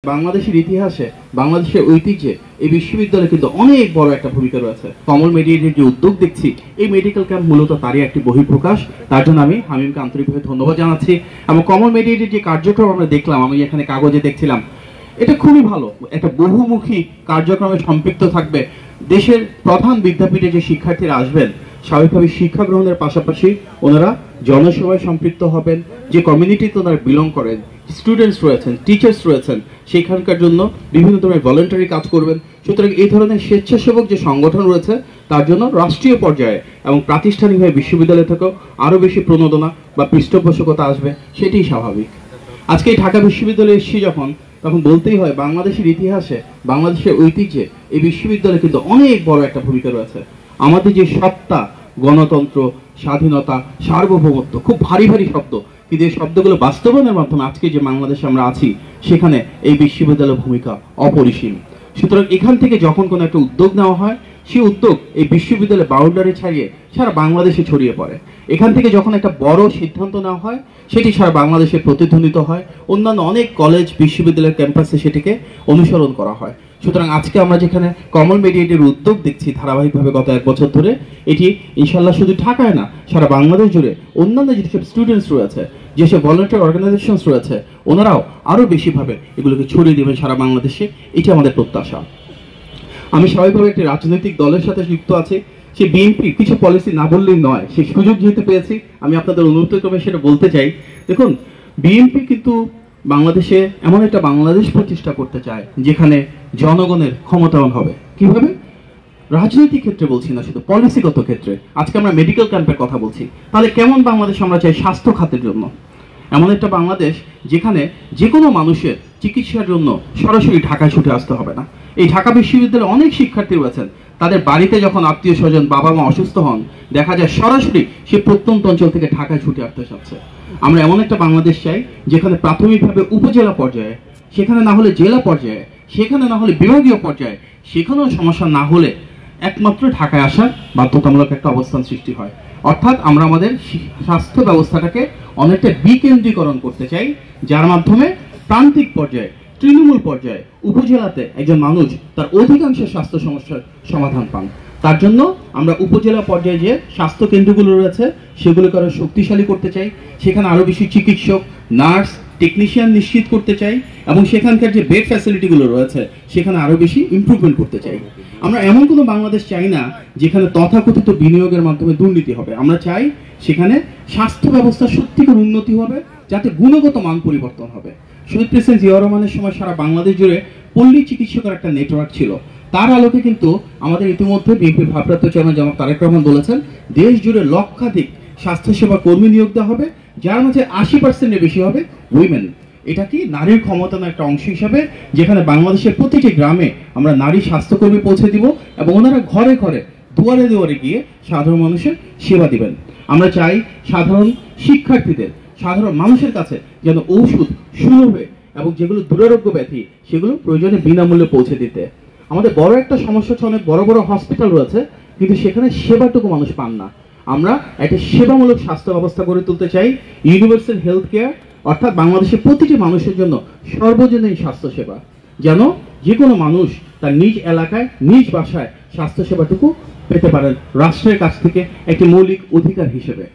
বাংলাদেশের ইতিহাসে বাংলাদেশের ঐতিহ্যে এই বিশ্ববিদ্যালয়ে কিন্তু অনেক বড় একটা ভূমিকা রয়েছে। কমল মেডিকেলের যে উদ্যোগ দেখছি, এই মেডিকেল ক্যাম্প মূলত তারই একটি বহিঃপ্রকাশ। তার জন্য আমি হামিমকে আন্তরিকভাবে ধন্যবাদ জানাচ্ছি। এবং কমল মেডিকেলের যে কার্যক্রম আমরা দেখলাম, আমি এখানে কাগজে দেখছিলাম, এটা খুবই ভালো। একটা বহুমুখী কার্যক্রমে সম্পৃক্ত থাকবে। দেশের প্রধান বিদ্যাপীঠে যে শিক্ষার্থীরা আসবেন, স্বাভাবিকভাবে শিক্ষা গ্রহণের পাশাপাশি ওনারা জনসেবায় সম্পৃক্ত হবেন। যে কমিউনিটিতে ওনারা বিলং করেন, স্টুডেন্টস রয়েছেন, টিচার্স রয়েছেন, সেখানকার জন্য বিভিন্ন ধরনের ভলেন্টারি কাজ করবেন। সুতরাং এই ধরনের স্বেচ্ছাসেবক যে সংগঠন রয়েছে, তার জন্য রাষ্ট্রীয় পর্যায়ে এবং প্রাতিষ্ঠানিকভাবে বিশ্ববিদ্যালয় থেকেও আরও বেশি প্রণোদনা বা পৃষ্ঠপোষকতা আসবে, সেটাই স্বাভাবিক। আজকে এই ঢাকা বিশ্ববিদ্যালয়ে এসেছি তখন বলতেই হয়, বাংলাদেশের ইতিহাসে বাংলাদেশের ঐতিহ্যে এই বিশ্ববিদ্যালয়ে কিন্তু অনেক বড় একটা ভূমিকা রয়েছে। আমাদের যে সত্তা, গণতন্ত্র, স্বাধীনতা, সার্বভৌমত্ব, খুব ভারী ভারী শব্দ, কিন্তু এই শব্দগুলো বাস্তবায়নের মাধ্যমে আজকে যে বাংলাদেশে আমরা আছি, সেখানে এই বিশ্ববিদ্যালয়ের ভূমিকা অপরিসীম। সুতরাং এখান থেকে যখন কোনো একটা উদ্যোগ নেওয়া হয়, সেই উদ্যোগ এই বিশ্ববিদ্যালয়ের বাউন্ডারি ছাড়িয়ে সারা বাংলাদেশে ছড়িয়ে পড়ে। এখান থেকে যখন একটা বড় সিদ্ধান্ত নেওয়া হয়, সেটি সারা বাংলাদেশে প্রতিধ্বনিত হয়। অন্যান্য অনেক কলেজ, বিশ্ববিদ্যালয়ের ক্যাম্পাসে সেটিকে অনুসরণ করা হয়। সুতরাং আজকে আমরা যেখানে কমল মেডিকেলের উদ্যোগ দেখছি ধারাবাহিকভাবে গত 1 বছর ধরে, এটি ইনশাল্লাহ শুধু ঢাকায় না, সারা বাংলাদেশ জুড়ে অন্যান্য যেসব স্টুডেন্টস রয়েছে, যেসব ভলান্টিয়ার অর্গানাইজেশনস রয়েছে, ওনারাও আরও বেশিভাবে এগুলোকে ছড়িয়ে দেবেন সারা বাংলাদেশে। এটি আমাদের প্রত্যাশা। আমি স্বাভাবিকভাবে একটি রাজনৈতিক দলের সাথে যুক্ত আছি। সে বিএনপি কিছু পলিসি না বললেই নয়, সেই সুযোগ যেহেতু পেয়েছি, আমি আপনাদের অনুরোধ ক্রমে সেটা বলতে চাই। দেখুন, বিএনপি কিন্তু বাংলাদেশে এমন একটা বাংলাদেশ প্রতিষ্ঠা করতে চায় যেখানে জনগণের ক্ষমতাবান হবে। কিভাবে? রাজনৈতিক ক্ষেত্রে বলছি না, শুধু পলিসিগত ক্ষেত্রে। আজকে আমরা মেডিকেল ক্যাম্পের কথা বলছি, তাহলে কেমন বাংলাদেশ আমরা চাই? স্বাস্থ্য খাতের জন্য এমন একটা বাংলাদেশ যেখানে যে কোনো মানুষের চিকিৎসার জন্য সরাসরি ঢাকায় ছুটে আসতে হবে না। এই ঢাকা বিশ্ববিদ্যালয়ে অনেক শিক্ষার্থী রয়েছেন, তাদের বাড়িতে যখন আত্মীয় স্বজন, বাবা মা অসুস্থ হন, দেখা যায় সরাসরি সে প্রত্যন্ত অঞ্চল থেকে ঢাকায় ছুটে আসতে চাচ্ছে। আমরা এমন একটা বাংলাদেশ চাই যেখানে প্রাথমিকভাবে উপজেলা পর্যায়ে, সেখানে না হলে জেলা পর্যায়ে, সেখানে না হলে বিভাগীয় পর্যায়ে, সেখানেও সমস্যা না হলে একমাত্র ঢাকায় আসার বাধ্যতামূলক একটা অবস্থান সৃষ্টি হয়। অর্থাৎ আমরা আমাদের স্বাস্থ্য ব্যবস্থাটাকে অনেকটা বিকেন্দ্রীকরণ করতে চাই, যার মাধ্যমে প্রান্তিক পর্যায়ে, তৃণমূল পর্যায়ে, উপজেলাতে একজন মানুষ তার অধিকাংশ স্বাস্থ্য সমস্যার সমাধান পান। তার জন্য আমরা উপজেলা পর্যায়ে যে স্বাস্থ্য কেন্দ্রগুলো রয়েছে, সেগুলোকে আরও শক্তিশালী করতে চাই। সেখানে আরও বেশি চিকিৎসক, নার্স, টেকনিশিয়ান নিশ্চিত করতে চাই, এবং সেখানকার যে বেড ফ্যাসিলিটিগুলো রয়েছে, সেখানে আরও বেশি ইমপ্রুভমেন্ট করতে চাই। আমরা এমন কোনো বাংলাদেশ চাই না যেখানে তথাকথিত বিনিয়োগের মাধ্যমে দুর্নীতি হবে। আমরা চাই সেখানে স্বাস্থ্য ব্যবস্থা সত্যিকার উন্নতি হবে, যাতে গুণগত মান পরিবর্তন হবে। শহীদ প্রেসিডেন্ট জিয়াউর রহমানের সময় সারা বাংলাদেশ জুড়ে পল্লী চিকিৎসকের একটা নেটওয়ার্ক ছিল। তার আলোকে কিন্তু আমাদের ইতিমধ্যে বিএনপির ভারপ্রাপ্ত চেয়ারম্যান জনাব তারেক রহমান বলেছেন, দেশ জুড়ে লক্ষাধিক স্বাস্থ্যসেবা কর্মী নিয়োগ দেওয়া হবে, যার মধ্যে 80%-এর বেশি হবে উইমেন। এটা কি নারীর ক্ষমতায়নের একটা অংশ হিসাবে, যেখানে বাংলাদেশের প্রতিটি গ্রামে আমরা নারী স্বাস্থ্যকর্মী পৌঁছে দিব, এবং ওনারা ঘরে ঘরে, দুয়ারে দুয়ারে গিয়ে সাধারণ মানুষের সেবা দিবেন। আমরা চাই সাধারণ শিক্ষার্থীদের, সাধারণ মানুষের কাছে যেন ঔষধ সুলভে এবং যেগুলো দুরারোগ্য ব্যাধি, সেগুলো প্রয়োজনে বিনামূল্যে পৌঁছে দিতে। আমাদের বড় একটা সমস্যা হচ্ছে, অনেক বড় বড় হসপিটাল রয়েছে, কিন্তু সেখানে সেবাটুকু মানুষ পান না। আমরা একটা সেবামূলক স্বাস্থ্য ব্যবস্থা গড়ে তুলতে চাই, ইউনিভার্সাল হেলথ কেয়ার, অর্থাৎ বাংলাদেশের প্রতিটি মানুষের জন্য সর্বজনীন স্বাস্থ্যসেবা, যেন যে কোনো মানুষ তার নিজ এলাকায়, নিজ বাসায় স্বাস্থ্যসেবাটুকু পেতে পারেন রাষ্ট্রের কাছ থেকে একটি মৌলিক অধিকার হিসেবে।